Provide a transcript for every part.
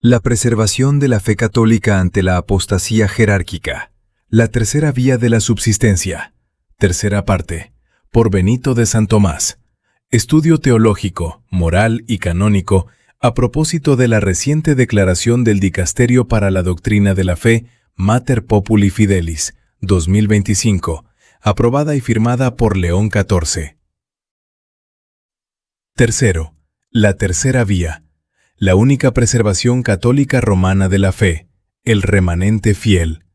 La preservación de la fe católica ante la apostasía jerárquica. La tercera vía de la subsistencia. Tercera parte. Por Benito de San Tomás. Estudio teológico, moral y canónico a propósito de la reciente declaración del Dicasterio para la Doctrina de la Fe, Mater Populi Fidelis, 2025, aprobada y firmada por León XIV. Tercero. La tercera vía. La única preservación católica romana de la fe, el remanente fiel.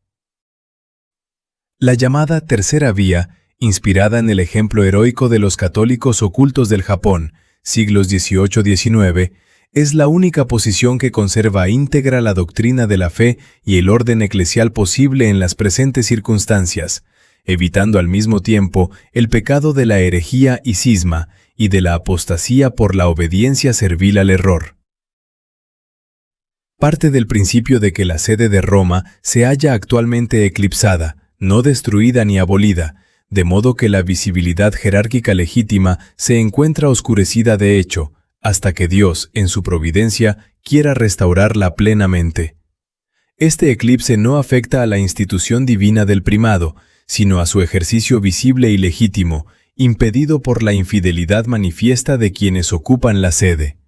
La llamada tercera vía, inspirada en el ejemplo heroico de los católicos ocultos del Japón, siglos XVIII-XIX, es la única posición que conserva íntegra la doctrina de la fe y el orden eclesial posible en las presentes circunstancias, evitando al mismo tiempo el pecado de la herejía y cisma y de la apostasía por la obediencia servil al error. Parte del principio de que la sede de Roma se halla actualmente eclipsada, no destruida ni abolida, de modo que la visibilidad jerárquica legítima se encuentra oscurecida de hecho, hasta que Dios, en su providencia, quiera restaurarla plenamente. Este eclipse no afecta a la institución divina del primado, sino a su ejercicio visible y legítimo, impedido por la infidelidad manifiesta de quienes ocupan la sede.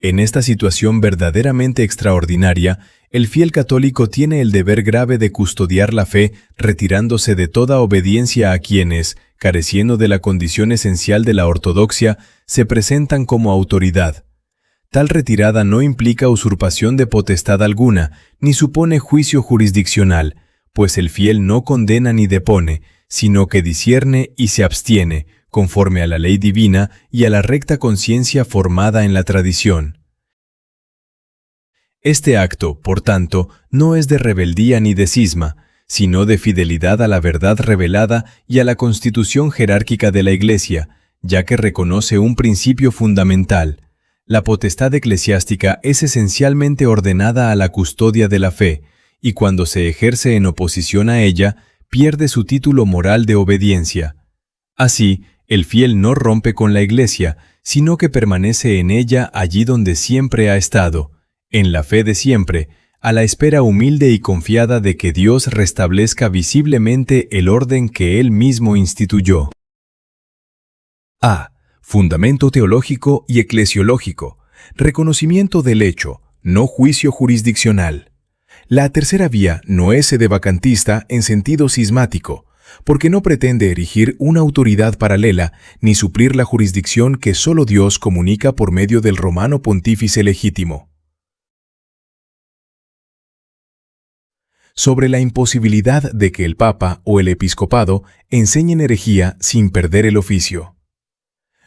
En esta situación verdaderamente extraordinaria, el fiel católico tiene el deber grave de custodiar la fe, retirándose de toda obediencia a quienes, careciendo de la condición esencial de la ortodoxia, se presentan como autoridad. Tal retirada no implica usurpación de potestad alguna, ni supone juicio jurisdiccional, pues el fiel no condena ni depone, sino que discierne y se abstiene, conforme a la ley divina y a la recta conciencia formada en la tradición. Este acto, por tanto, no es de rebeldía ni de cisma, sino de fidelidad a la verdad revelada y a la constitución jerárquica de la Iglesia, ya que reconoce un principio fundamental. La potestad eclesiástica es esencialmente ordenada a la custodia de la fe, y cuando se ejerce en oposición a ella, pierde su título moral de obediencia. Así, el fiel no rompe con la Iglesia, sino que permanece en ella allí donde siempre ha estado, en la fe de siempre, a la espera humilde y confiada de que Dios restablezca visiblemente el orden que Él mismo instituyó. A. Fundamento teológico y eclesiológico. Reconocimiento del hecho, no juicio jurisdiccional. La tercera vía no es sedevacantista en sentido cismático, porque no pretende erigir una autoridad paralela ni suplir la jurisdicción que solo Dios comunica por medio del romano pontífice legítimo. Sobre la imposibilidad de que el Papa o el Episcopado enseñen herejía sin perder el oficio.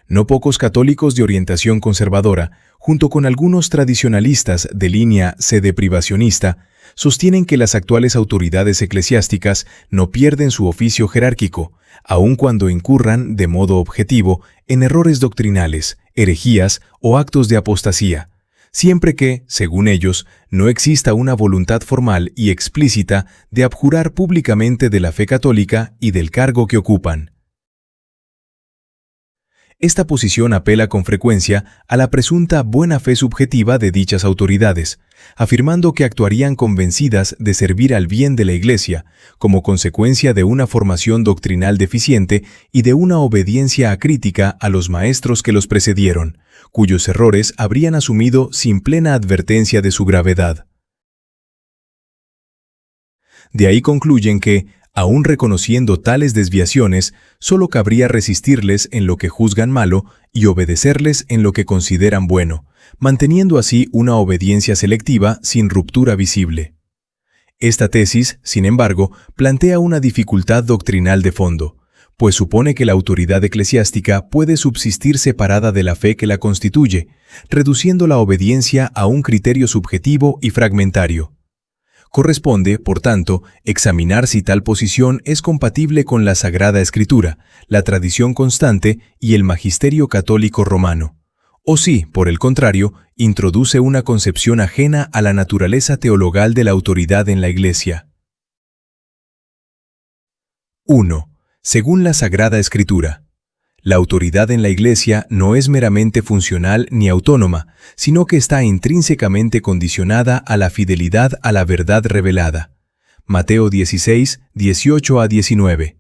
No pocos católicos de orientación conservadora, junto con algunos tradicionalistas de línea sedeprivacionista, sostienen que las actuales autoridades eclesiásticas no pierden su oficio jerárquico, aun cuando incurran de modo objetivo en errores doctrinales, herejías o actos de apostasía, siempre que, según ellos, no exista una voluntad formal y explícita de abjurar públicamente de la fe católica y del cargo que ocupan. Esta posición apela con frecuencia a la presunta buena fe subjetiva de dichas autoridades, afirmando que actuarían convencidas de servir al bien de la Iglesia, como consecuencia de una formación doctrinal deficiente y de una obediencia acrítica a los maestros que los precedieron, cuyos errores habrían asumido sin plena advertencia de su gravedad. De ahí concluyen que, aún reconociendo tales desviaciones, solo cabría resistirles en lo que juzgan malo y obedecerles en lo que consideran bueno, manteniendo así una obediencia selectiva sin ruptura visible. Esta tesis, sin embargo, plantea una dificultad doctrinal de fondo, pues supone que la autoridad eclesiástica puede subsistir separada de la fe que la constituye, reduciendo la obediencia a un criterio subjetivo y fragmentario. Corresponde, por tanto, examinar si tal posición es compatible con la Sagrada Escritura, la tradición constante y el magisterio católico romano, o si, por el contrario, introduce una concepción ajena a la naturaleza teologal de la autoridad en la Iglesia. 1. Según la Sagrada Escritura. La autoridad en la Iglesia no es meramente funcional ni autónoma, sino que está intrínsecamente condicionada a la fidelidad a la verdad revelada. Mateo 16, 18 a 19.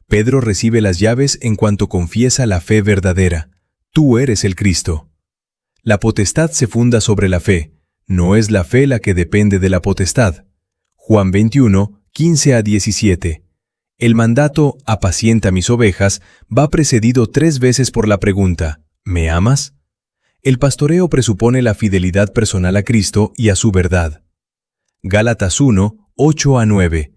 Pedro recibe las llaves en cuanto confiesa la fe verdadera. Tú eres el Cristo. La potestad se funda sobre la fe. No es la fe la que depende de la potestad. Juan 21, 15 a 17. El mandato «apacienta mis ovejas» va precedido 3 veces por la pregunta «¿me amas?». El pastoreo presupone la fidelidad personal a Cristo y a su verdad. Gálatas 1, 8 a 9.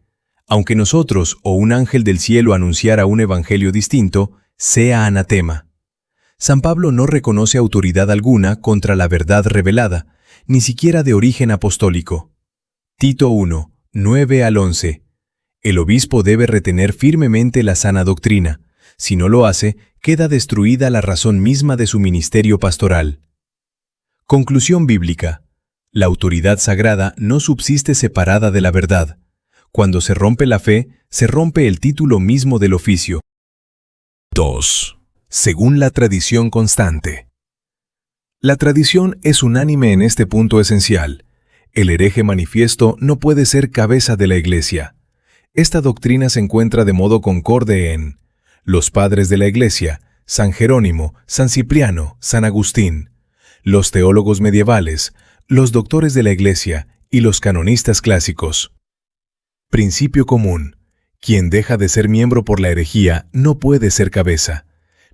Aunque nosotros o un ángel del cielo anunciara un evangelio distinto, sea anatema. San Pablo no reconoce autoridad alguna contra la verdad revelada, ni siquiera de origen apostólico. Tito 1, 9 al 11. El obispo debe retener firmemente la sana doctrina. Si no lo hace, queda destruida la razón misma de su ministerio pastoral. Conclusión bíblica. La autoridad sagrada no subsiste separada de la verdad. Cuando se rompe la fe, se rompe el título mismo del oficio. 2. Según la tradición constante. La tradición es unánime en este punto esencial. El hereje manifiesto no puede ser cabeza de la Iglesia. Esta doctrina se encuentra de modo concorde en los padres de la Iglesia, San Jerónimo, San Cipriano, San Agustín, los teólogos medievales, los doctores de la Iglesia y los canonistas clásicos. Principio común. Quien deja de ser miembro por la herejía no puede ser cabeza.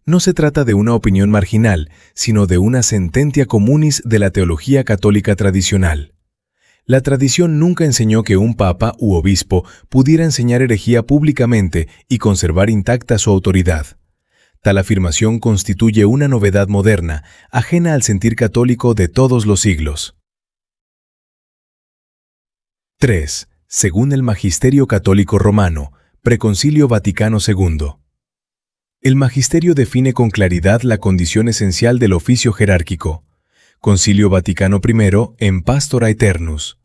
No se trata de una opinión marginal, sino de una sententia communis de la teología católica tradicional. La tradición nunca enseñó que un papa u obispo pudiera enseñar herejía públicamente y conservar intacta su autoridad. Tal afirmación constituye una novedad moderna, ajena al sentir católico de todos los siglos. 3. Según el Magisterio Católico Romano, Preconcilio Vaticano II. El Magisterio define con claridad la condición esencial del oficio jerárquico. Concilio Vaticano I en Pastor Aeternus.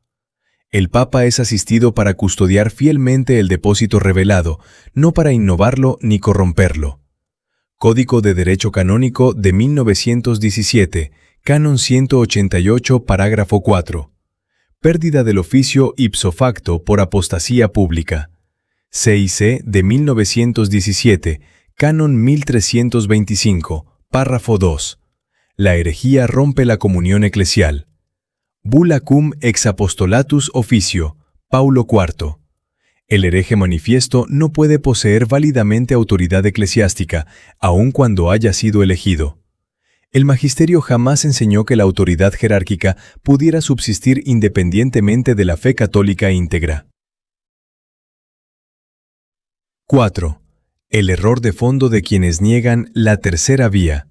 El Papa es asistido para custodiar fielmente el depósito revelado, no para innovarlo ni corromperlo. Código de Derecho Canónico de 1917, Canon 188, parágrafo 4. Pérdida del oficio ipso facto por apostasía pública. CIC de 1917, Canon 1325, párrafo 2. La herejía rompe la comunión eclesial. Bulla cum ex apostolatus officio, Paulo IV. El hereje manifiesto no puede poseer válidamente autoridad eclesiástica, aun cuando haya sido elegido. El magisterio jamás enseñó que la autoridad jerárquica pudiera subsistir independientemente de la fe católica íntegra. 4. El error de fondo de quienes niegan la tercera vía.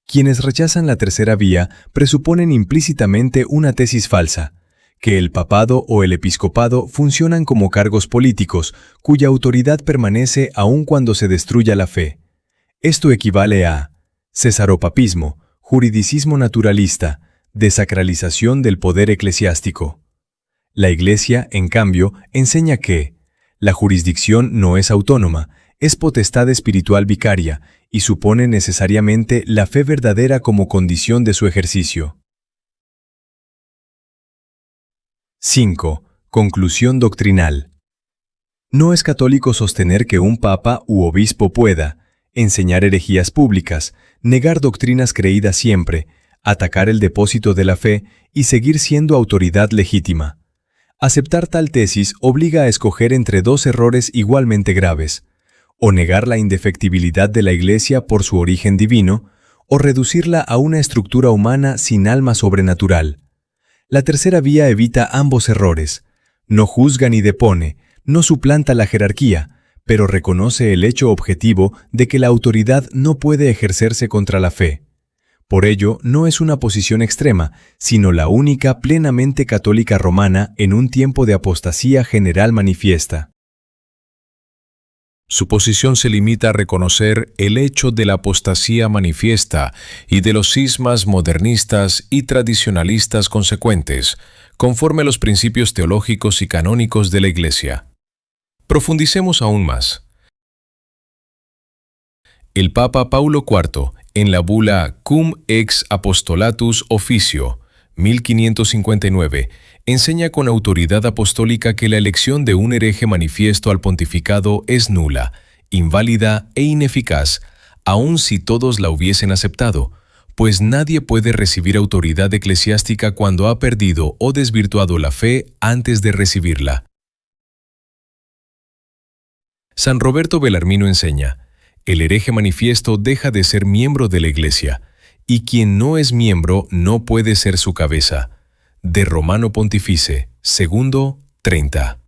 Quienes rechazan la tercera vía presuponen implícitamente una tesis falsa, que el papado o el episcopado funcionan como cargos políticos cuya autoridad permanece aun cuando se destruya la fe. Esto equivale a cesaropapismo, juridicismo naturalista, desacralización del poder eclesiástico. La Iglesia, en cambio, enseña que la jurisdicción no es autónoma, es potestad espiritual vicaria y supone necesariamente la fe verdadera como condición de su ejercicio. 5. Conclusión doctrinal. No es católico sostener que un papa u obispo pueda enseñar herejías públicas, negar doctrinas creídas siempre, atacar el depósito de la fe y seguir siendo autoridad legítima. Aceptar tal tesis obliga a escoger entre 2 errores igualmente graves: o negar la indefectibilidad de la Iglesia por su origen divino, o reducirla a una estructura humana sin alma sobrenatural. La tercera vía evita ambos errores. No juzga ni depone, no suplanta la jerarquía, pero reconoce el hecho objetivo de que la autoridad no puede ejercerse contra la fe. Por ello, no es una posición extrema, sino la única plenamente católica romana en un tiempo de apostasía general manifiesta. Su posición se limita a reconocer el hecho de la apostasía manifiesta y de los cismas modernistas y tradicionalistas consecuentes, conforme a los principios teológicos y canónicos de la Iglesia. Profundicemos aún más. El Papa Paulo IV, en la bula Cum ex Apostolatus Officio, 1559, enseña con autoridad apostólica que la elección de un hereje manifiesto al pontificado es nula, inválida e ineficaz, aun si todos la hubiesen aceptado, pues nadie puede recibir autoridad eclesiástica cuando ha perdido o desvirtuado la fe antes de recibirla. San Roberto Bellarmino enseña: el hereje manifiesto deja de ser miembro de la Iglesia, y quien no es miembro no puede ser su cabeza. De Romano Pontifice, 2:30.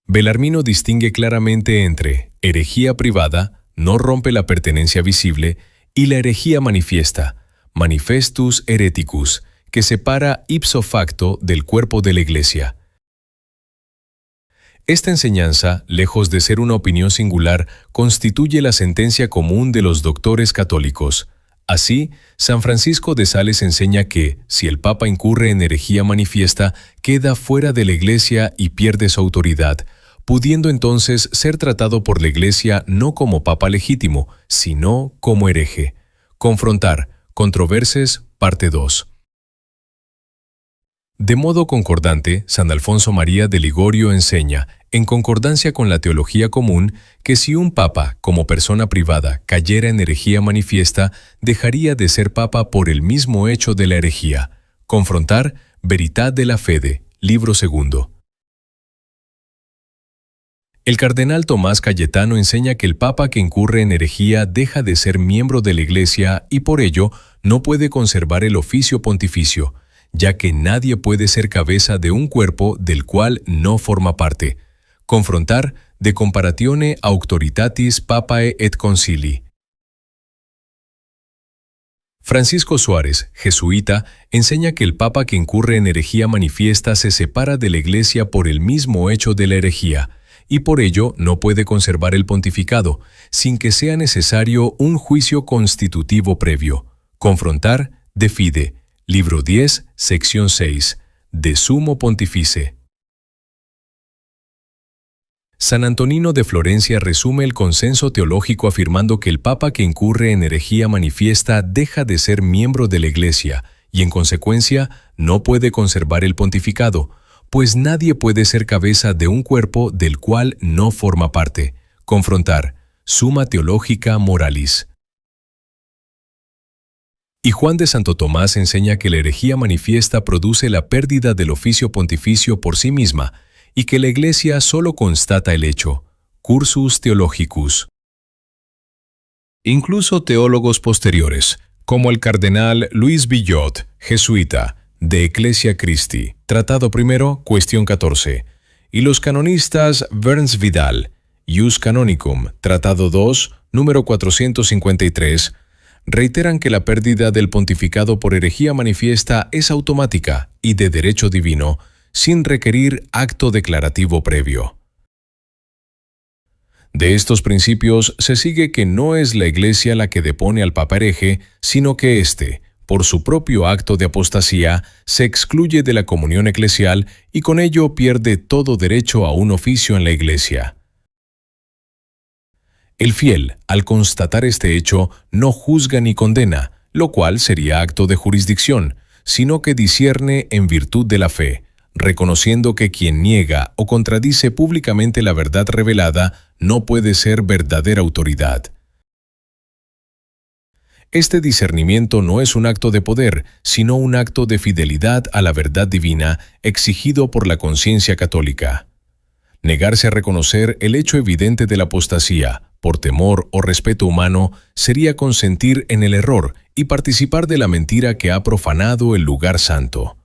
Bellarmino distingue claramente entre herejía privada, no rompe la pertenencia visible, y la herejía manifiesta, manifestus hereticus, que separa ipso facto del cuerpo de la Iglesia. Esta enseñanza, lejos de ser una opinión singular, constituye la sentencia común de los doctores católicos. Así, San Francisco de Sales enseña que, si el Papa incurre en herejía manifiesta, queda fuera de la Iglesia y pierde su autoridad, pudiendo entonces ser tratado por la Iglesia no como Papa legítimo, sino como hereje. Confrontar, Controversias, parte 2. De modo concordante, San Alfonso María de Ligorio enseña, en concordancia con la teología común, que si un papa, como persona privada, cayera en herejía manifiesta, dejaría de ser papa por el mismo hecho de la herejía. Confrontar, Veritat de la Fede, libro 2. El cardenal Tomás Cayetano enseña que el papa que incurre en herejía deja de ser miembro de la Iglesia y por ello no puede conservar el oficio pontificio, ya que nadie puede ser cabeza de un cuerpo del cual no forma parte. Confrontar, De Comparatione Auctoritatis Papae et Concili. Francisco Suárez, jesuita, enseña que el papa que incurre en herejía manifiesta se separa de la Iglesia por el mismo hecho de la herejía, y por ello no puede conservar el pontificado, sin que sea necesario un juicio constitutivo previo. Confrontar, De Fide, libro 10, sección 6, De Sumo Pontifice. San Antonino de Florencia resume el consenso teológico afirmando que el papa que incurre en herejía manifiesta deja de ser miembro de la Iglesia y, en consecuencia, no puede conservar el pontificado, pues nadie puede ser cabeza de un cuerpo del cual no forma parte. Confrontar, Summa Theologica Moralis. Y Juan de Santo Tomás enseña que la herejía manifiesta produce la pérdida del oficio pontificio por sí misma y que la Iglesia solo constata el hecho. Cursus Theologicus. Incluso teólogos posteriores, como el cardenal Luis Villot, jesuita, de Ecclesia Christi, Tratado I, cuestión 14, y los canonistas Verns Vidal, Ius Canonicum, Tratado II, número 453, reiteran que la pérdida del pontificado por herejía manifiesta es automática y de derecho divino, sin requerir acto declarativo previo. De estos principios se sigue que no es la Iglesia la que depone al Papa hereje, sino que éste, por su propio acto de apostasía, se excluye de la comunión eclesial y con ello pierde todo derecho a un oficio en la Iglesia. El fiel, al constatar este hecho, no juzga ni condena, lo cual sería acto de jurisdicción, sino que discierne en virtud de la fe, reconociendo que quien niega o contradice públicamente la verdad revelada no puede ser verdadera autoridad. Este discernimiento no es un acto de poder, sino un acto de fidelidad a la verdad divina exigido por la conciencia católica. Negarse a reconocer el hecho evidente de la apostasía, por temor o respeto humano, sería consentir en el error y participar de la mentira que ha profanado el lugar santo.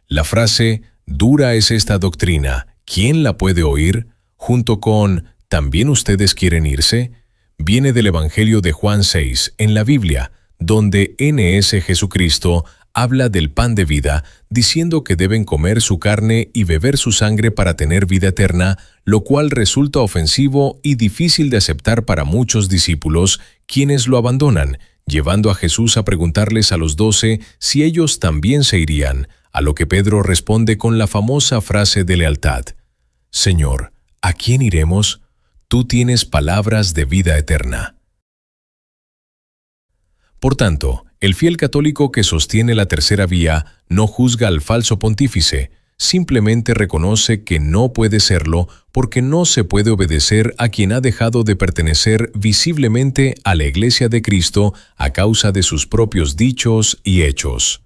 La frase, dura es esta doctrina, ¿quién la puede oír?, junto con, ¿también ustedes quieren irse?, viene del Evangelio de Juan 6, en la Biblia, donde N.S. Jesucristo habla del pan de vida, diciendo que deben comer su carne y beber su sangre para tener vida eterna, lo cual resulta ofensivo y difícil de aceptar para muchos discípulos, quienes lo abandonan, llevando a Jesús a preguntarles a los 12 si ellos también se irían, a lo que Pedro responde con la famosa frase de lealtad: «Señor, ¿a quién iremos? tú tienes palabras de vida eterna. Por tanto, el fiel católico que sostiene la tercera vía no juzga al falso pontífice, simplemente reconoce que no puede serlo porque no se puede obedecer a quien ha dejado de pertenecer visiblemente a la Iglesia de Cristo a causa de sus propios dichos y hechos.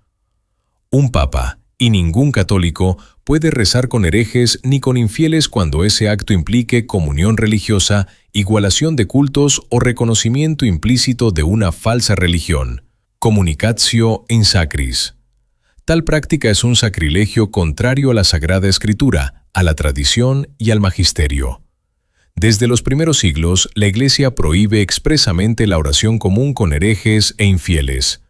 Un papa y ningún católico puede rezar con herejes ni con infieles cuando ese acto implique comunión religiosa, igualación de cultos o reconocimiento implícito de una falsa religión. Communicatio in sacris. Tal práctica es un sacrilegio contrario a la Sagrada Escritura, a la tradición y al magisterio. Desde los primeros siglos, la Iglesia prohíbe expresamente la oración común con herejes e infieles.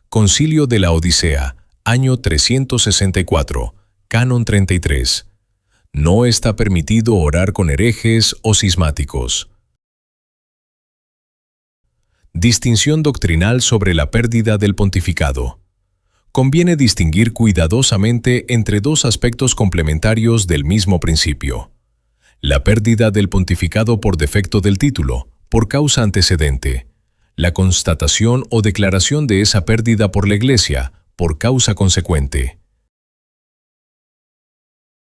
Concilio de la Odisea, año 364, Canon 33. No está permitido orar con herejes o cismáticos. Distinción doctrinal sobre la pérdida del pontificado. Conviene distinguir cuidadosamente entre dos aspectos complementarios del mismo principio. La pérdida del pontificado por defecto del título, por causa antecedente. La constatación o declaración de esa pérdida por la Iglesia, por causa consecuente.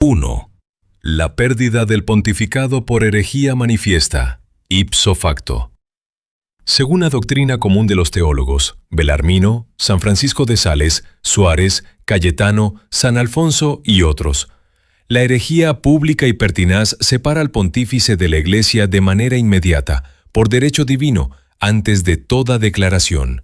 1. La pérdida del pontificado por herejía manifiesta, ipso facto. Según la doctrina común de los teólogos, Belarmino, San Francisco de Sales, Suárez, Cayetano, San Alfonso y otros, la herejía pública y pertinaz separa al pontífice de la Iglesia de manera inmediata, por derecho divino, antes de toda declaración.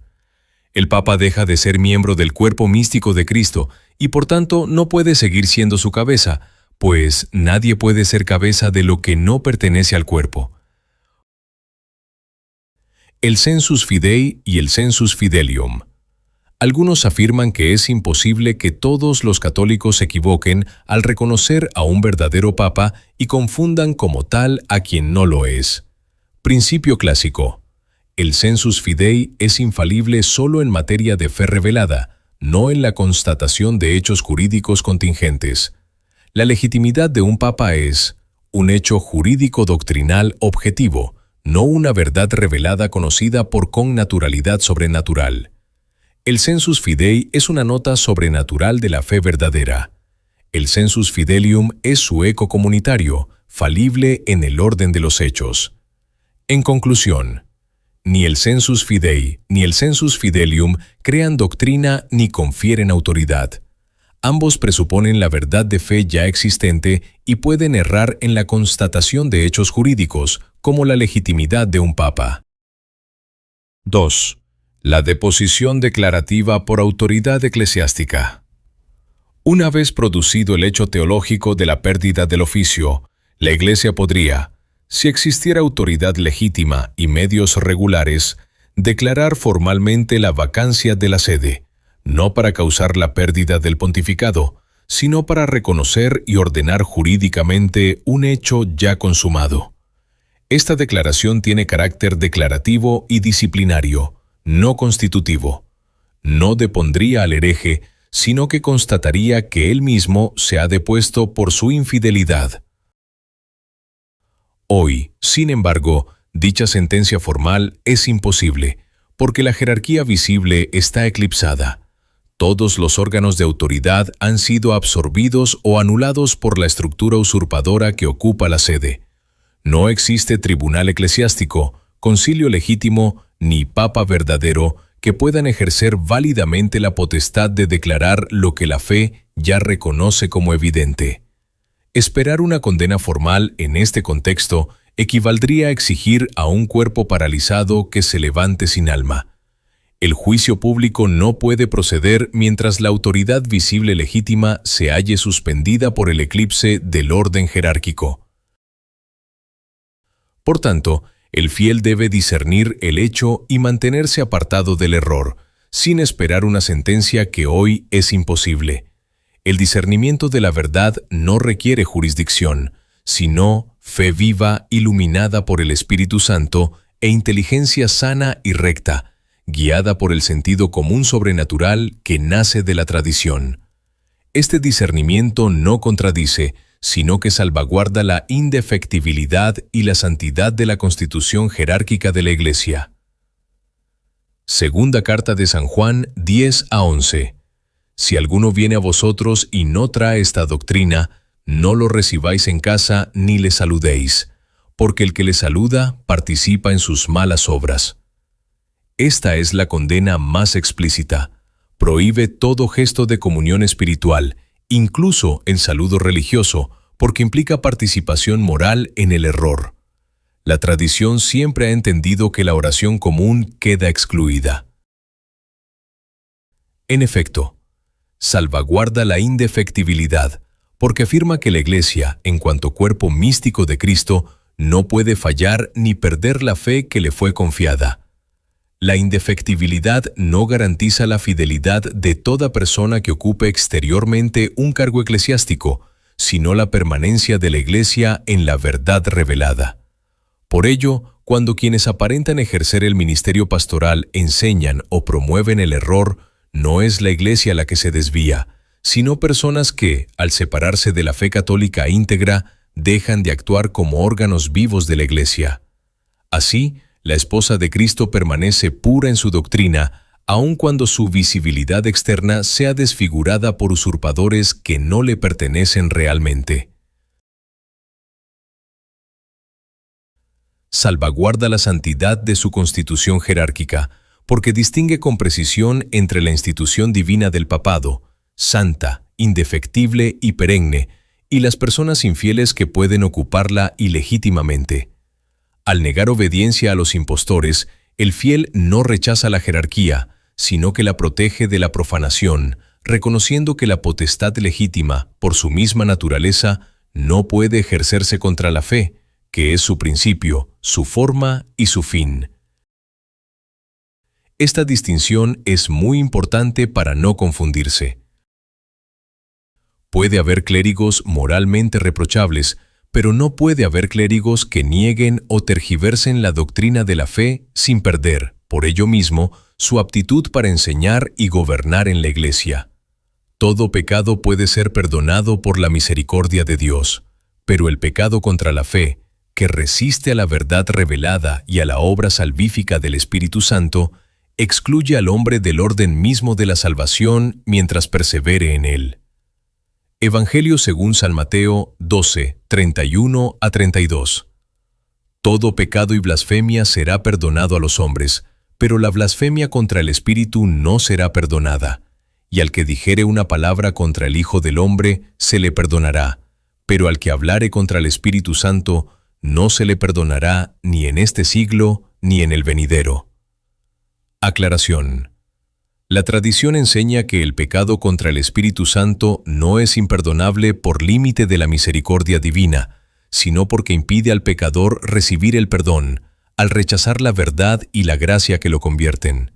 El Papa deja de ser miembro del cuerpo místico de Cristo y por tanto no puede seguir siendo su cabeza, pues nadie puede ser cabeza de lo que no pertenece al cuerpo. El sensus fidei y el sensus fidelium. Algunos afirman que es imposible que todos los católicos se equivoquen al reconocer a un verdadero papa y confundan como tal a quien no lo es. Principio clásico. El sensus fidei es infalible solo en materia de fe revelada, no en la constatación de hechos jurídicos contingentes. La legitimidad de un papa es un hecho jurídico doctrinal objetivo, no una verdad revelada conocida por connaturalidad sobrenatural. El sensus fidei es una nota sobrenatural de la fe verdadera. El sensus fidelium es su eco comunitario, falible en el orden de los hechos. En conclusión, ni el sensus fidei ni el sensus fidelium crean doctrina ni confieren autoridad. Ambos presuponen la verdad de fe ya existente y pueden errar en la constatación de hechos jurídicos, como la legitimidad de un papa. 2. La deposición declarativa por autoridad eclesiástica. Una vez producido el hecho teológico de la pérdida del oficio, la Iglesia podría, si existiera autoridad legítima y medios regulares, declarar formalmente la vacancia de la sede, no para causar la pérdida del pontificado, sino para reconocer y ordenar jurídicamente un hecho ya consumado. Esta declaración tiene carácter declarativo y disciplinario, no constitutivo. No depondría al hereje, sino que constataría que él mismo se ha depuesto por su infidelidad. Hoy, sin embargo, dicha sentencia formal es imposible, porque la jerarquía visible está eclipsada. Todos los órganos de autoridad han sido absorbidos o anulados por la estructura usurpadora que ocupa la sede. No existe tribunal eclesiástico, concilio legítimo ni papa verdadero que puedan ejercer válidamente la potestad de declarar lo que la fe ya reconoce como evidente. Esperar una condena formal en este contexto equivaldría a exigir a un cuerpo paralizado que se levante sin alma. El juicio público no puede proceder mientras la autoridad visible legítima se halle suspendida por el eclipse del orden jerárquico. Por tanto, el fiel debe discernir el hecho y mantenerse apartado del error, sin esperar una sentencia que hoy es imposible. El discernimiento de la verdad no requiere jurisdicción, sino fe viva iluminada por el Espíritu Santo e inteligencia sana y recta, guiada por el sentido común sobrenatural que nace de la tradición. Este discernimiento no contradice, sino que salvaguarda la indefectibilidad y la santidad de la constitución jerárquica de la Iglesia. Segunda carta de San Juan 10-11. Si alguno viene a vosotros y no trae esta doctrina, no lo recibáis en casa ni le saludéis, porque el que le saluda participa en sus malas obras. Esta es la condena más explícita. Prohíbe todo gesto de comunión espiritual, incluso el saludo religioso, porque implica participación moral en el error. La tradición siempre ha entendido que la oración común queda excluida. En efecto, salvaguarda la indefectibilidad, porque afirma que la Iglesia, en cuanto cuerpo místico de Cristo, no puede fallar ni perder la fe que le fue confiada. La indefectibilidad no garantiza la fidelidad de toda persona que ocupe exteriormente un cargo eclesiástico, sino la permanencia de la Iglesia en la verdad revelada. Por ello, cuando quienes aparentan ejercer el ministerio pastoral enseñan o promueven el error, no es la Iglesia la que se desvía, sino personas que, al separarse de la fe católica íntegra, dejan de actuar como órganos vivos de la Iglesia. Así, la esposa de Cristo permanece pura en su doctrina, aun cuando su visibilidad externa sea desfigurada por usurpadores que no le pertenecen realmente. Salvaguarda la santidad de su constitución jerárquica, porque distingue con precisión entre la institución divina del papado, santa, indefectible y perenne, y las personas infieles que pueden ocuparla ilegítimamente. Al negar obediencia a los impostores, el fiel no rechaza la jerarquía, sino que la protege de la profanación, reconociendo que la potestad legítima, por su misma naturaleza, no puede ejercerse contra la fe, que es su principio, su forma y su fin. Esta distinción es muy importante para no confundirse. Puede haber clérigos moralmente reprochables, pero no puede haber clérigos que nieguen o tergiversen la doctrina de la fe sin perder, por ello mismo, su aptitud para enseñar y gobernar en la Iglesia. Todo pecado puede ser perdonado por la misericordia de Dios, pero el pecado contra la fe, que resiste a la verdad revelada y a la obra salvífica del Espíritu Santo, excluye al hombre del orden mismo de la salvación mientras persevere en él. Evangelio según San Mateo 12, 31-32. Todo pecado y blasfemia será perdonado a los hombres, pero la blasfemia contra el Espíritu no será perdonada. Y al que dijere una palabra contra el Hijo del Hombre, se le perdonará, pero al que hablare contra el Espíritu Santo, no se le perdonará ni en este siglo ni en el venidero. Aclaración. La tradición enseña que el pecado contra el Espíritu Santo no es imperdonable por límite de la misericordia divina, sino porque impide al pecador recibir el perdón, al rechazar la verdad y la gracia que lo convierten.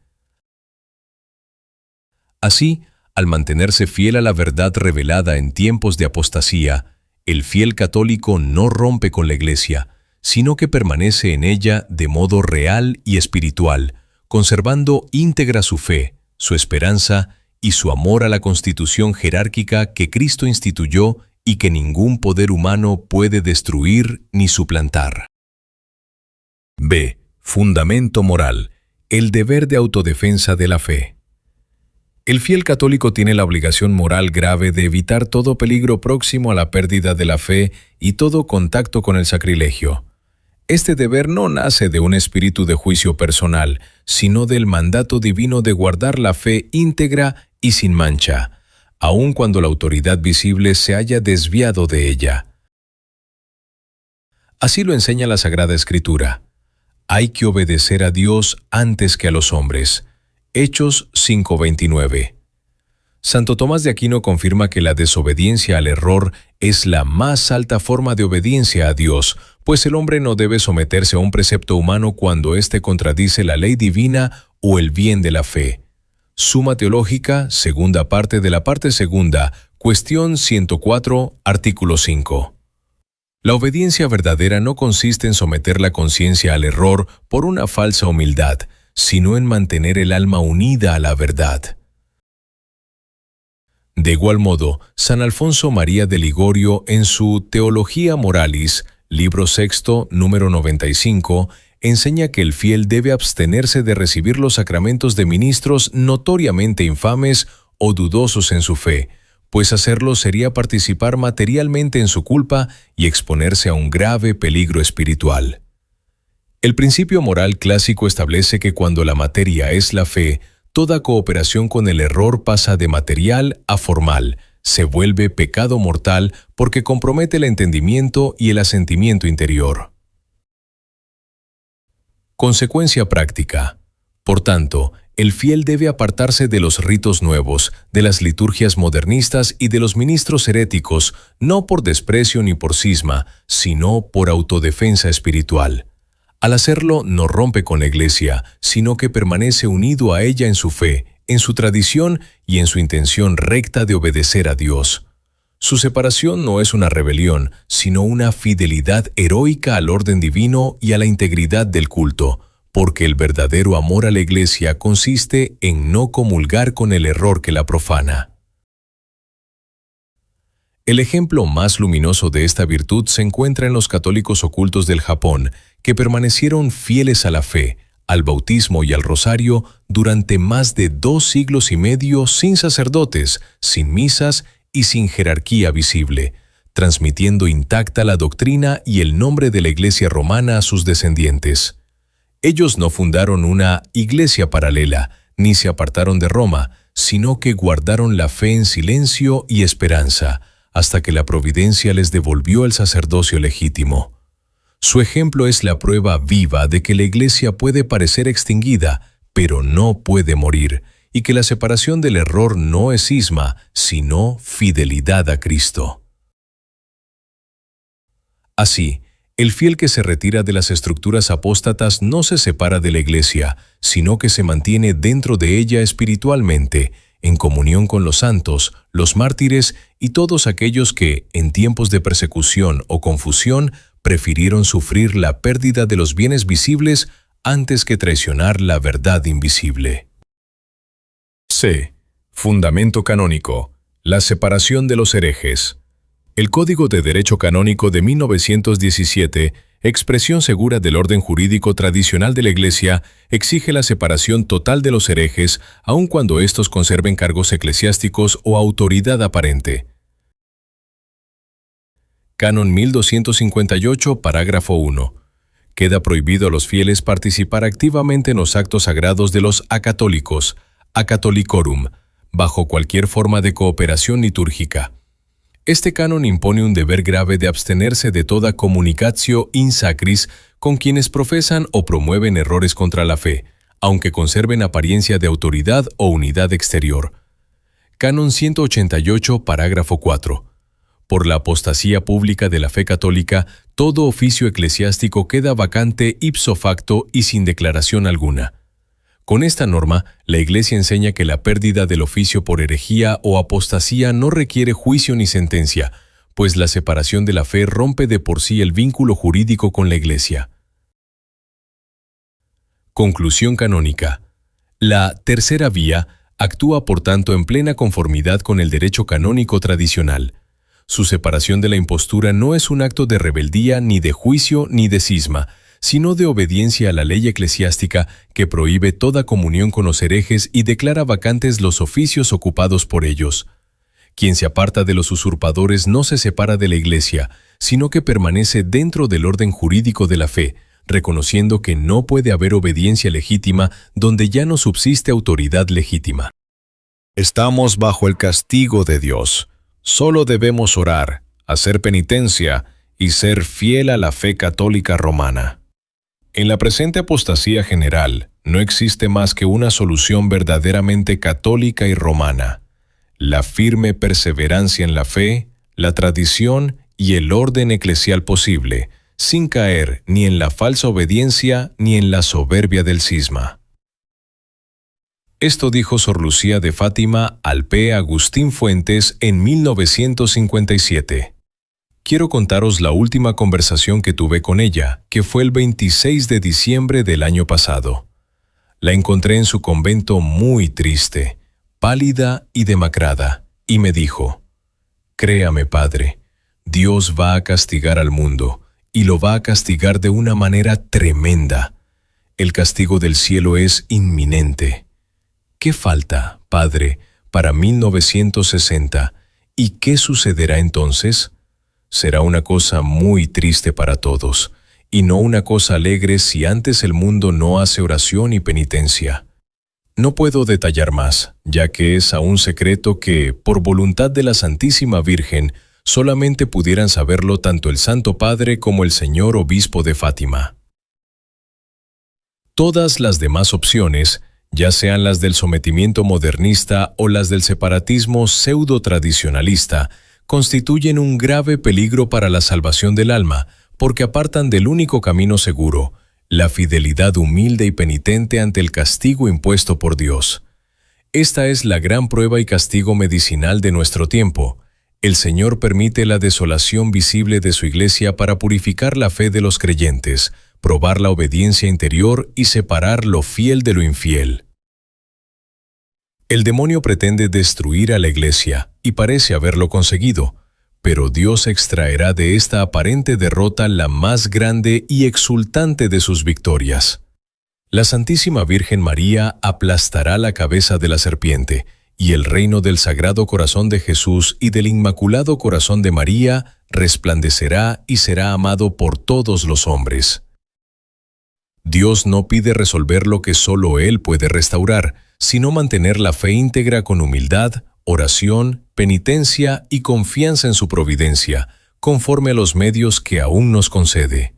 Así, al mantenerse fiel a la verdad revelada en tiempos de apostasía, el fiel católico no rompe con la Iglesia, sino que permanece en ella de modo real y espiritual, conservando íntegra su fe, su esperanza y su amor a la constitución jerárquica que Cristo instituyó y que ningún poder humano puede destruir ni suplantar. B. Fundamento moral. El deber de autodefensa de la fe. El fiel católico tiene la obligación moral grave de evitar todo peligro próximo a la pérdida de la fe y todo contacto con el sacrilegio. Este deber no nace de un espíritu de juicio personal, sino del mandato divino de guardar la fe íntegra y sin mancha, aun cuando la autoridad visible se haya desviado de ella. Así lo enseña la Sagrada Escritura. Hay que obedecer a Dios antes que a los hombres. Hechos 5:29. Santo Tomás de Aquino confirma que la desobediencia al error es la más alta forma de obediencia a Dios, pues el hombre no debe someterse a un precepto humano cuando éste contradice la ley divina o el bien de la fe. Suma Teológica, segunda parte de la parte segunda, cuestión 104, artículo 5. La obediencia verdadera no consiste en someter la conciencia al error por una falsa humildad, sino en mantener el alma unida a la verdad. De igual modo, San Alfonso María de Ligorio, en su Theologia Moralis, libro sexto, número 95, enseña que el fiel debe abstenerse de recibir los sacramentos de ministros notoriamente infames o dudosos en su fe, pues hacerlo sería participar materialmente en su culpa y exponerse a un grave peligro espiritual. El principio moral clásico establece que cuando la materia es la fe, toda cooperación con el error pasa de material a formal, se vuelve pecado mortal porque compromete el entendimiento y el asentimiento interior. Consecuencia práctica. Por tanto, el fiel debe apartarse de los ritos nuevos, de las liturgias modernistas y de los ministros heréticos, no por desprecio ni por cisma, sino por autodefensa espiritual. Al hacerlo, no rompe con la Iglesia, sino que permanece unido a ella en su fe, en su tradición y en su intención recta de obedecer a Dios. Su separación no es una rebelión, sino una fidelidad heroica al orden divino y a la integridad del culto, porque el verdadero amor a la Iglesia consiste en no comulgar con el error que la profana. El ejemplo más luminoso de esta virtud se encuentra en los católicos ocultos del Japón, que permanecieron fieles a la fe, al bautismo y al rosario durante más de 2 siglos y medio sin sacerdotes, sin misas y sin jerarquía visible, transmitiendo intacta la doctrina y el nombre de la Iglesia romana a sus descendientes. Ellos no fundaron una iglesia paralela, ni se apartaron de Roma, sino que guardaron la fe en silencio y esperanza, hasta que la providencia les devolvió el sacerdocio legítimo. Su ejemplo es la prueba viva de que la Iglesia puede parecer extinguida, pero no puede morir, y que la separación del error no es cisma, sino fidelidad a Cristo. Así, el fiel que se retira de las estructuras apóstatas no se separa de la Iglesia, sino que se mantiene dentro de ella espiritualmente, en comunión con los santos, los mártires y todos aquellos que, en tiempos de persecución o confusión, prefirieron sufrir la pérdida de los bienes visibles antes que traicionar la verdad invisible. C. Fundamento canónico. La separación de los herejes. El Código de Derecho Canónico de 1917, expresión segura del orden jurídico tradicional de la Iglesia, exige la separación total de los herejes, aun cuando éstos conserven cargos eclesiásticos o autoridad aparente. Canon 1258, parágrafo 1. Queda prohibido a los fieles participar activamente en los actos sagrados de los acatólicos, acatolicorum, bajo cualquier forma de cooperación litúrgica. Este canon impone un deber grave de abstenerse de toda communicatio in sacris con quienes profesan o promueven errores contra la fe, aunque conserven apariencia de autoridad o unidad exterior. Canon 188, parágrafo 4. Por la apostasía pública de la fe católica, todo oficio eclesiástico queda vacante ipso facto y sin declaración alguna. Con esta norma, la Iglesia enseña que la pérdida del oficio por herejía o apostasía no requiere juicio ni sentencia, pues la separación de la fe rompe de por sí el vínculo jurídico con la Iglesia. Conclusión canónica. La tercera vía actúa por tanto en plena conformidad con el derecho canónico tradicional. Su separación de la impostura no es un acto de rebeldía ni de juicio ni de cisma, sino de obediencia a la ley eclesiástica que prohíbe toda comunión con los herejes y declara vacantes los oficios ocupados por ellos. Quien se aparta de los usurpadores no se separa de la Iglesia, sino que permanece dentro del orden jurídico de la fe, reconociendo que no puede haber obediencia legítima donde ya no subsiste autoridad legítima. Estamos bajo el castigo de Dios. Solo debemos orar, hacer penitencia y ser fiel a la fe católica romana. En la presente apostasía general, no existe más que una solución verdaderamente católica y romana: la firme perseverancia en la fe, la tradición y el orden eclesial posible, sin caer ni en la falsa obediencia ni en la soberbia del cisma. Esto dijo Sor Lucía de Fátima al P. Agustín Fuentes en 1957. Quiero contaros la última conversación que tuve con ella, que fue el 26 de diciembre del año pasado. La encontré en su convento muy triste, pálida y demacrada, y me dijo: «Créame, Padre, Dios va a castigar al mundo, y lo va a castigar de una manera tremenda. El castigo del cielo es inminente. ¿Qué falta, Padre, para 1960? ¿Y qué sucederá entonces? Será una cosa muy triste para todos, y no una cosa alegre si antes el mundo no hace oración y penitencia». No puedo detallar más, ya que es aún secreto que, por voluntad de la Santísima Virgen, solamente pudieran saberlo tanto el Santo Padre como el señor Obispo de Fátima. Todas las demás opciones, ya sean las del sometimiento modernista o las del separatismo pseudo-tradicionalista, constituyen un grave peligro para la salvación del alma, porque apartan del único camino seguro, la fidelidad humilde y penitente ante el castigo impuesto por Dios. Esta es la gran prueba y castigo medicinal de nuestro tiempo. El Señor permite la desolación visible de su Iglesia para purificar la fe de los creyentes, probar la obediencia interior y separar lo fiel de lo infiel. El demonio pretende destruir a la Iglesia, y parece haberlo conseguido, pero Dios extraerá de esta aparente derrota la más grande y exultante de sus victorias. La Santísima Virgen María aplastará la cabeza de la serpiente, y el reino del Sagrado Corazón de Jesús y del Inmaculado Corazón de María resplandecerá y será amado por todos los hombres. Dios no pide resolver lo que solo Él puede restaurar, sino mantener la fe íntegra con humildad, oración, penitencia y confianza en su providencia, conforme a los medios que aún nos concede.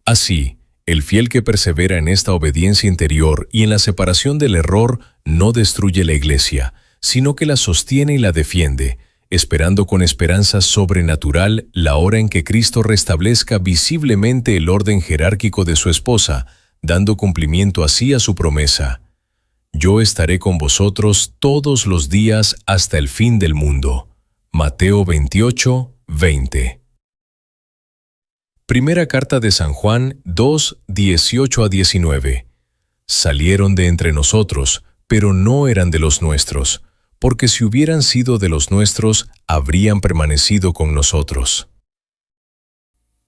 Así, el fiel que persevera en esta obediencia interior y en la separación del error no destruye la Iglesia, sino que la sostiene y la defiende, esperando con esperanza sobrenatural la hora en que Cristo restablezca visiblemente el orden jerárquico de su esposa, dando cumplimiento así a su promesa: «Yo estaré con vosotros todos los días hasta el fin del mundo». Mateo 28, 20. Primera carta de San Juan 2, 18 a 19. Salieron de entre nosotros, pero no eran de los nuestros, porque si hubieran sido de los nuestros, habrían permanecido con nosotros.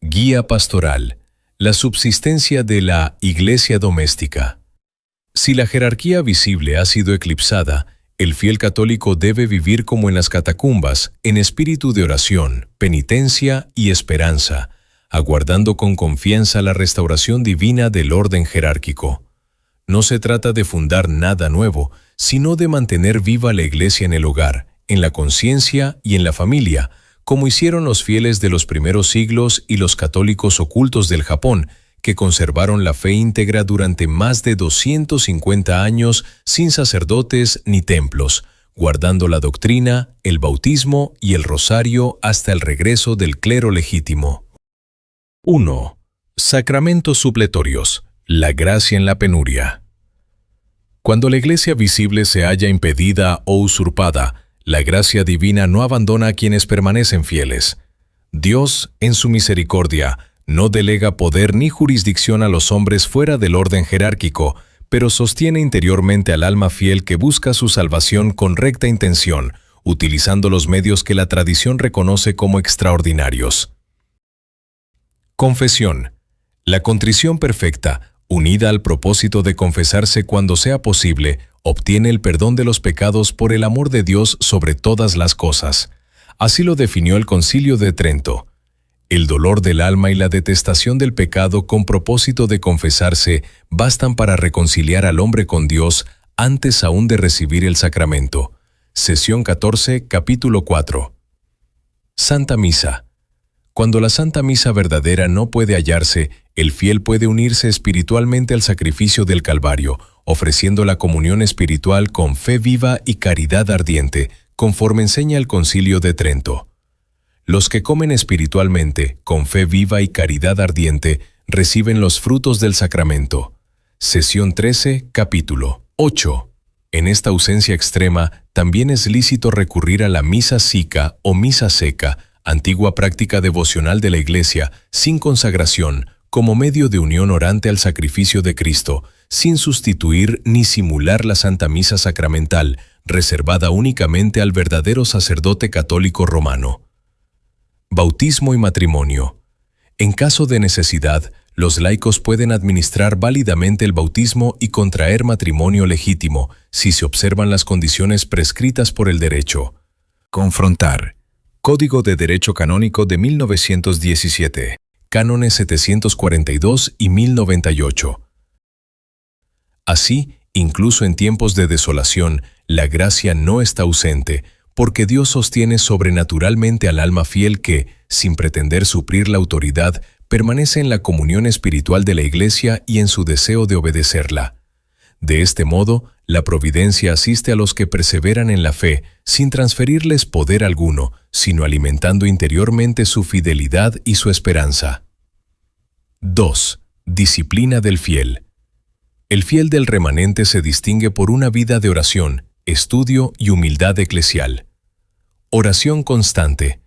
Guía pastoral. La subsistencia de la Iglesia doméstica. Si la jerarquía visible ha sido eclipsada, el fiel católico debe vivir como en las catacumbas, en espíritu de oración, penitencia y esperanza, aguardando con confianza la restauración divina del orden jerárquico. No se trata de fundar nada nuevo, sino de mantener viva la Iglesia en el hogar, en la conciencia y en la familia, como hicieron los fieles de los primeros siglos y los católicos ocultos del Japón, que conservaron la fe íntegra durante más de 250 años sin sacerdotes ni templos, guardando la doctrina, el bautismo y el rosario hasta el regreso del clero legítimo. 1. Sacramentos supletorios. La gracia en la penuria. Cuando la Iglesia visible se halla impedida o usurpada, la gracia divina no abandona a quienes permanecen fieles. Dios, en su misericordia, no delega poder ni jurisdicción a los hombres fuera del orden jerárquico, pero sostiene interiormente al alma fiel que busca su salvación con recta intención, utilizando los medios que la tradición reconoce como extraordinarios. Confesión. La contrición perfecta, unida al propósito de confesarse cuando sea posible, obtiene el perdón de los pecados por el amor de Dios sobre todas las cosas. Así lo definió el Concilio de Trento. El dolor del alma y la detestación del pecado con propósito de confesarse bastan para reconciliar al hombre con Dios antes aún de recibir el sacramento. Sesión 14, capítulo 4. Santa Misa. Cuando la Santa Misa verdadera no puede hallarse, el fiel puede unirse espiritualmente al sacrificio del Calvario, ofreciendo la comunión espiritual con fe viva y caridad ardiente, conforme enseña el Concilio de Trento. Los que comen espiritualmente, con fe viva y caridad ardiente, reciben los frutos del sacramento. Sesión 13, capítulo 8. En esta ausencia extrema, también es lícito recurrir a la misa sica o misa seca, antigua práctica devocional de la Iglesia, sin consagración, como medio de unión orante al sacrificio de Cristo, sin sustituir ni simular la Santa Misa sacramental, reservada únicamente al verdadero sacerdote católico romano. Bautismo y matrimonio. En caso de necesidad, los laicos pueden administrar válidamente el bautismo y contraer matrimonio legítimo si se observan las condiciones prescritas por el derecho. Confrontar. Código de Derecho Canónico de 1917. Cánones 742 y 1098. Así, incluso en tiempos de desolación, la gracia no está ausente, porque Dios sostiene sobrenaturalmente al alma fiel que, sin pretender suplir la autoridad, permanece en la comunión espiritual de la Iglesia y en su deseo de obedecerla. De este modo, la providencia asiste a los que perseveran en la fe, sin transferirles poder alguno, sino alimentando interiormente su fidelidad y su esperanza. 2. Disciplina del fiel. El fiel del remanente se distingue por una vida de oración, estudio y humildad eclesial. Oración constante,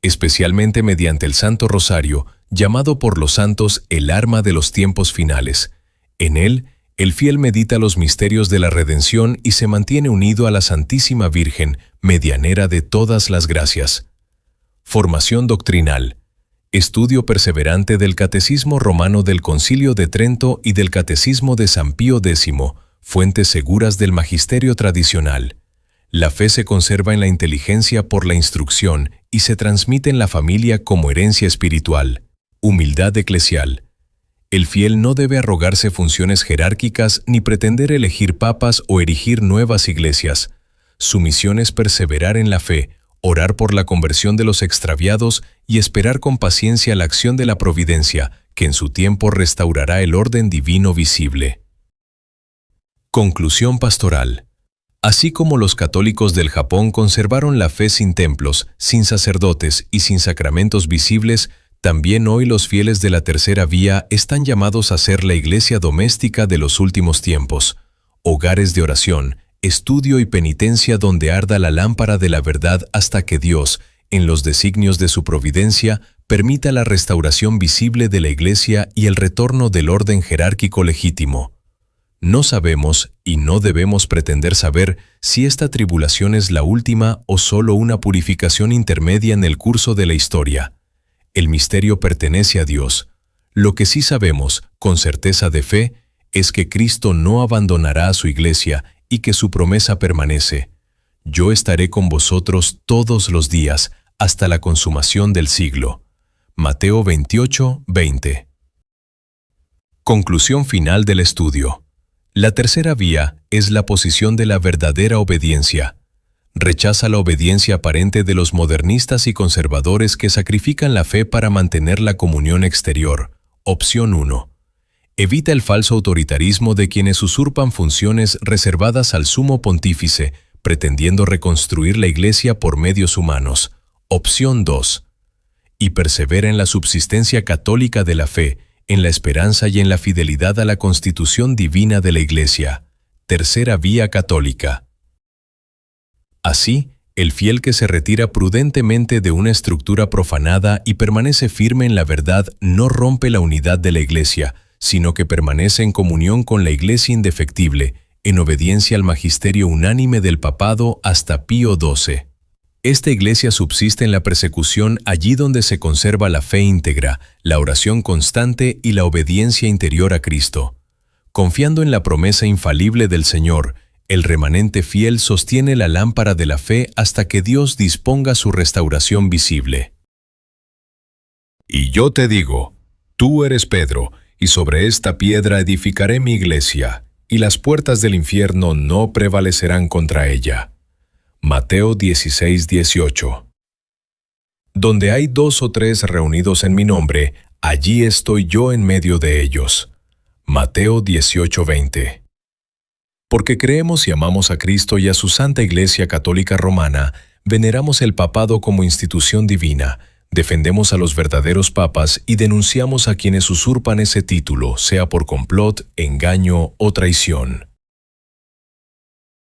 especialmente mediante el Santo Rosario, llamado por los santos el arma de los tiempos finales. En él, el fiel medita los misterios de la redención y se mantiene unido a la Santísima Virgen, medianera de todas las gracias. Formación doctrinal. Estudio perseverante del Catecismo Romano del Concilio de Trento y del Catecismo de San Pío X, fuentes seguras del magisterio tradicional. La fe se conserva en la inteligencia por la instrucción y se transmite en la familia como herencia espiritual. Humildad eclesial. El fiel no debe arrogarse funciones jerárquicas ni pretender elegir papas o erigir nuevas iglesias. Su misión es perseverar en la fe, orar por la conversión de los extraviados y esperar con paciencia la acción de la providencia, que en su tiempo restaurará el orden divino visible. Conclusión pastoral. Así como los católicos del Japón conservaron la fe sin templos, sin sacerdotes y sin sacramentos visibles, también hoy los fieles de la Tercera Vía están llamados a ser la iglesia doméstica de los últimos tiempos, hogares de oración, estudio y penitencia donde arda la lámpara de la verdad hasta que Dios, en los designios de su providencia, permita la restauración visible de la iglesia y el retorno del orden jerárquico legítimo. No sabemos y no debemos pretender saber si esta tribulación es la última o solo una purificación intermedia en el curso de la historia. El misterio pertenece a Dios. Lo que sí sabemos, con certeza de fe, es que Cristo no abandonará a su iglesia y que su promesa permanece. Yo estaré con vosotros todos los días, hasta la consumación del siglo. Mateo 28, 20. Conclusión final del estudio. La tercera vía es la posición de la verdadera obediencia. Rechaza la obediencia aparente de los modernistas y conservadores que sacrifican la fe para mantener la comunión exterior. Opción 1. Evita el falso autoritarismo de quienes usurpan funciones reservadas al sumo pontífice, pretendiendo reconstruir la Iglesia por medios humanos. Opción 2. Y persevera en la subsistencia católica de la fe, en la esperanza y en la fidelidad a la constitución divina de la Iglesia. Tercera vía católica. Así, el fiel que se retira prudentemente de una estructura profanada y permanece firme en la verdad no rompe la unidad de la Iglesia, sino que permanece en comunión con la Iglesia indefectible, en obediencia al magisterio unánime del papado hasta Pío XII. Esta Iglesia subsiste en la persecución allí donde se conserva la fe íntegra, la oración constante y la obediencia interior a Cristo. Confiando en la promesa infalible del Señor, el remanente fiel sostiene la lámpara de la fe hasta que Dios disponga su restauración visible. Y yo te digo, tú eres Pedro, y sobre esta piedra edificaré mi iglesia, y las puertas del infierno no prevalecerán contra ella. Mateo 16, 18. Donde hay 2 o 3 reunidos en mi nombre, allí estoy yo en medio de ellos. Mateo 18, 20. Porque creemos y amamos a Cristo y a su Santa Iglesia Católica Romana, veneramos el papado como institución divina, defendemos a los verdaderos papas y denunciamos a quienes usurpan ese título, sea por complot, engaño o traición.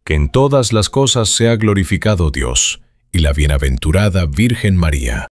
Que en todas las cosas sea glorificado Dios y la bienaventurada Virgen María.